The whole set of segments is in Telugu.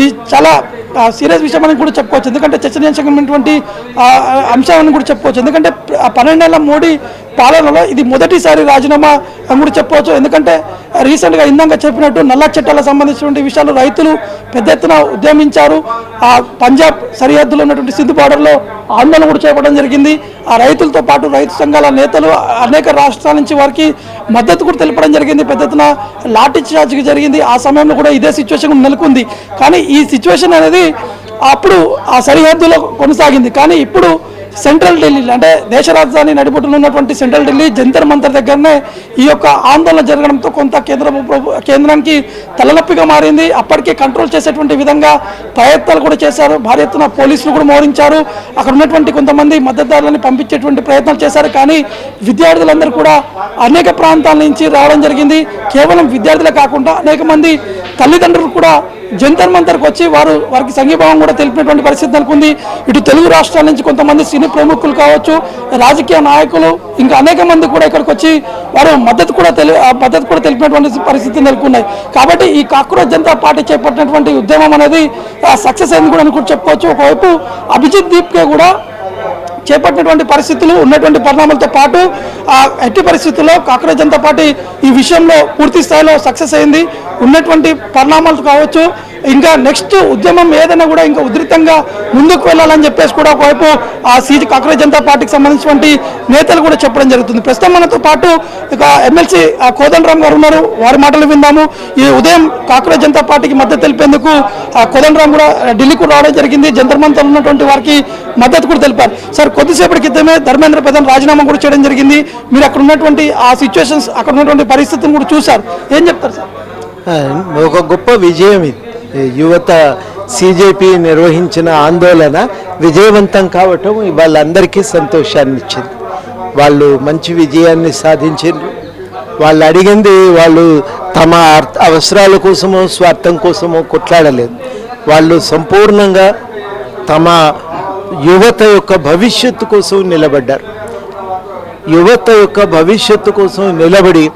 ఈ చాలా సీరియస్ విషయం అని కూడా చెప్పుకోవచ్చు. ఎందుకంటే చర్చనీయాంశమైనటువంటి అంశాలను కూడా చెప్పుకోవచ్చు. ఎందుకంటే 12 ఏళ్ల మోడీ పాలనలో ఇది మొదటిసారి రాజీనామా అని కూడా చెప్పవచ్చు. ఎందుకంటే రీసెంట్గా ఇందాక చెప్పినట్టు నల్ల చట్టాలకు సంబంధించినటువంటి విషయాలు రైతులు పెద్ద ఎత్తున ఉద్యమించారు. ఆ పంజాబ్ సరిహద్దులో ఉన్నటువంటి సింధు బార్డర్లో ఆందోళన కూడా చేపట్టడం జరిగింది. ఆ రైతులతో పాటు రైతు సంఘాల నేతలు అనేక రాష్ట్రాల నుంచి వారికి మద్దతు కూడా తెలపడం జరిగింది. పెద్ద ఎత్తున లాఠీ చార్జ్ జరిగింది. ఆ సమయంలో కూడా ఇదే సిచ్యువేషన్ నెలకొంది. కానీ ఈ సిచ్యువేషన్ అనేది అప్పుడు ఆ సరిహద్దులో కొనసాగింది. కానీ ఇప్పుడు సెంట్రల్ ఢిల్లీ అంటే దేశ రాజధాని నడిబొట్టులో ఉన్నటువంటి సెంట్రల్ ఢిల్లీ జంతర్ మంతర్ దగ్గరనే ఈ యొక్క ఆందోళన జరగడంతో కొంత కేంద్రానికి తలనొప్పిగా మారింది. అప్పటికే కంట్రోల్ చేసేటువంటి విధంగా ప్రయత్నాలు కూడా చేశారు. భారీ ఎత్తున పోలీసులు కూడా మోహరించారు. అక్కడ ఉన్నటువంటి కొంతమంది మద్దతుదారులను పంపించేటువంటి ప్రయత్నాలు చేశారు. కానీ విద్యార్థులందరూ కూడా అనేక ప్రాంతాల నుంచి రావడం జరిగింది. కేవలం విద్యార్థులే కాకుండా అనేక మంది తల్లిదండ్రులు కూడా జంతర్ మంతర్కి వచ్చి వారికి సంఘీభావం కూడా తెలిపినటువంటి పరిస్థితి నెలకొంది. ఇటు తెలుగు రాష్ట్రాల నుంచి కొంతమంది సినీ ప్రముఖులు కావచ్చు, రాజకీయ నాయకులు, ఇంకా అనేక మంది కూడా ఇక్కడికి వచ్చి వారు మద్దతు కూడా తెలిపినటువంటి పరిస్థితి నెలకొన్నాయి. కాబట్టి ఈ కాక్రోచ్ జనతా పార్టీ చేపట్టినటువంటి ఉద్యమం అనేది సక్సెస్ అయింది కూడా అని కూడా చెప్పుకోవచ్చు. ఒకవైపు అభిజిత్ దీప్కే కూడా చేపట్టినటువంటి పరిస్థితులు ఉన్నటువంటి పరిణామాలతో పాటు ఎట్టి పరిస్థితుల్లో కాక్రోచ్ జనతా పార్టీ ఈ విషయంలో పూర్తి స్థాయిలో సక్సెస్ అయింది. ఉన్నటువంటి పరిణామాలు కావచ్చు, ఇంకా నెక్స్ట్ ఉద్యమం ఏదైనా కూడా ఇంకా ఉధృతంగా ముందుకు వెళ్ళాలని చెప్పేసి కూడా ఒకవైపు కాక్రోచ్ జనతా పార్టీకి సంబంధించినటువంటి నేతలు కూడా చెప్పడం జరుగుతుంది. ప్రస్తుతం మనతో పాటు ఇక ఎమ్మెల్సీ కోదండరామ్ గారు ఉన్నారు. వారి మాటలు విందాము. ఈ ఉదయం కాక్రోచ్ జనతా పార్టీకి మద్దతు తెలిపేందుకు కోదండరామ్ కూడా ఢిల్లీకి రావడం జరిగింది. జంతర్ మంతర్ ఉన్నటువంటి వారికి మద్దతు కూడా తెలిపారు. సార్, కొద్దిసేపటి క్రితమే ధర్మేంద్ర ప్రధాన్ రాజీనామా కూడా చేయడం జరిగింది. మీరు అక్కడ ఉన్నటువంటి ఆ సిచ్యువేషన్స్, అక్కడ ఉన్నటువంటి పరిస్థితిని కూడా చూశారు. ఏం చెప్తారు సార్? ఒక గొప్ప విజయం ఇది. యువత సిజేపీ నిర్వహించిన ఆందోళన విజయవంతం కావటం వాళ్ళందరికీ సంతోషాన్ని ఇచ్చింది. వాళ్ళు మంచి విజయాన్ని సాధించారు. వాళ్ళు అడిగింది, వాళ్ళు తమ అవసరాల కోసమో స్వార్థం కోసమో కొట్లాడలేదు. వాళ్ళు సంపూర్ణంగా తమ యువత యొక్క భవిష్యత్తు కోసం నిలబడ్డారు. యువత యొక్క భవిష్యత్తు కోసం నిలబడి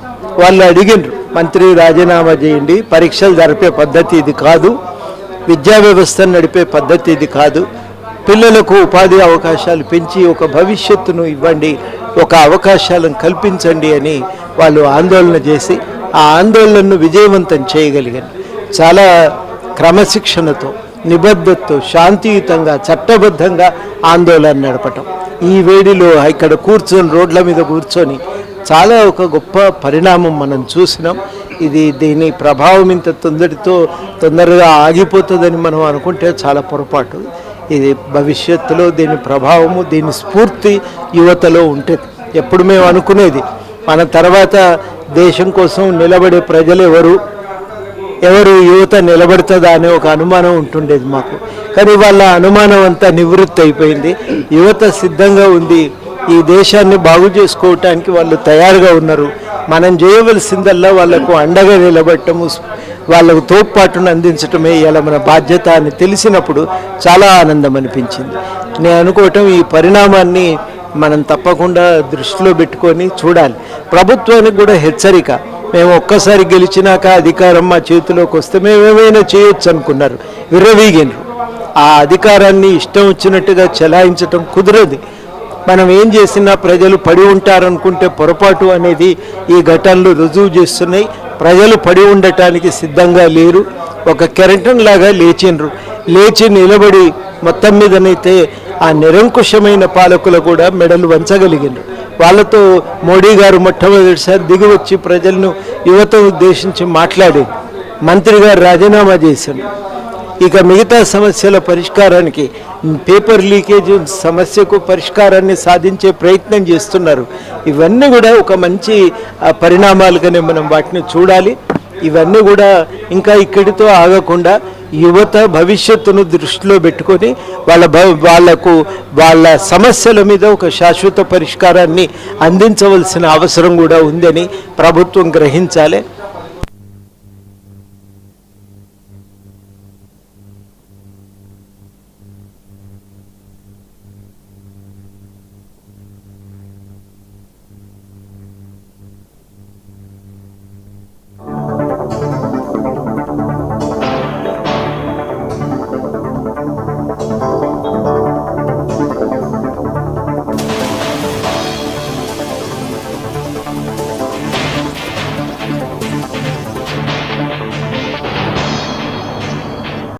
వాళ్ళు అడిగినారు, మంత్రి రాజీనామా చేయండి, పరీక్షలు జరిపే పద్ధతి ఇది కాదు, విద్యా వ్యవస్థను నడిపే పద్ధతి ఇది కాదు, పిల్లలకు ఉపాధి అవకాశాలు పెంచి ఒక భవిష్యత్తును ఇవ్వండి, ఒక అవకాశాలను కల్పించండి అని వాళ్ళు ఆందోళన చేసి ఆ ఆందోళనను విజయవంతం చేయగలిగారు. చాలా క్రమశిక్షణతో, నిబద్ధతతో, శాంతియుతంగా, చట్టబద్ధంగా ఆందోళన నడపటం, ఈ వేడిలో ఇక్కడ కూర్చొని రోడ్ల మీద కూర్చొని చాలా ఒక గొప్ప పరిణామం మనం చూసినాం. దీని ప్రభావం ఇంత తొందరగా ఆగిపోతుందని మనం అనుకుంటే చాలా పొరపాటు. ఇది భవిష్యత్తులో దీని ప్రభావము, దీని స్ఫూర్తి యువతలో ఉంటుంది. ఎప్పుడు మేము అనుకునేది, మన తర్వాత దేశం కోసం నిలబడే ప్రజలు ఎవరు యువత నిలబడుతుందా అనే ఒక అనుమానం ఉంటుండేది మాకు. కానీ వాళ్ళ అనుమానం అంతా నివృత్తి అయిపోయింది. యువత సిద్ధంగా ఉంది. ఈ దేశాన్ని బాగు చేసుకోవటానికి వాళ్ళు తయారుగా ఉన్నారు. మనం చేయవలసిందల్లా వాళ్లకు అండగా నిలబడటము, వాళ్ళకు తోడ్పాటును అందించటమే ఇలా మన బాధ్యత అని తెలిసినప్పుడు చాలా ఆనందం అనిపించింది. నేను అనుకోవటం, ఈ పరిణామాన్ని మనం తప్పకుండా దృష్టిలో పెట్టుకొని చూడాలి. ప్రభుత్వానికి కూడా హెచ్చరిక, మేము ఒక్కసారి గెలిచినాక అధికారం మా చేతిలోకి వస్తే మేమేమైనా చేయొచ్చు అనుకున్నారు, విర్రవీగినరు. ఆ అధికారాన్ని ఇష్టం వచ్చినట్టుగా చెలాయించటం కుదరదు. మనం ఏం చేసినా ప్రజలు పడి ఉంటారనుకుంటే పొరపాటు అనేది ఈ ఘటనలు రుజువు చేస్తున్నాయి. ప్రజలు పడి ఉండటానికి సిద్ధంగా లేరు. ఒక కెరటన్ లాగా లేచి నిలబడి మొత్తం మీదనైతే ఆ నిరంకుశమైన పాలకులు కూడా మెడలు వంచగలిగినారు. వాళ్ళతో మోడీ గారు మొట్టమొదటిసారి దిగివచ్చి ప్రజలను, యువత ఉద్దేశించి మాట్లాడి మంత్రి గారు రాజీనామా చేశారు. ఇక మిగతా సమస్యల పరిష్కారానికి, పేపర్ లీకేజ్ సమస్యకు పరిష్కారాన్ని సాధించే ప్రయత్నం చేస్తున్నారు. ఇవన్నీ కూడా ఒక మంచి పరిణామాలుగానే మనం వాటిని చూడాలి. ఇవన్నీ కూడా ఇంకా ఇక్కడితో ఆగకుండా యువత భవిష్యత్తును దృష్టిలో పెట్టుకొని వాళ్ళ సమస్యల మీద ఒక శాశ్వత పరిష్కారాన్ని అందించవలసిన అవసరం కూడా ఉందని ప్రభుత్వం గ్రహించాలి.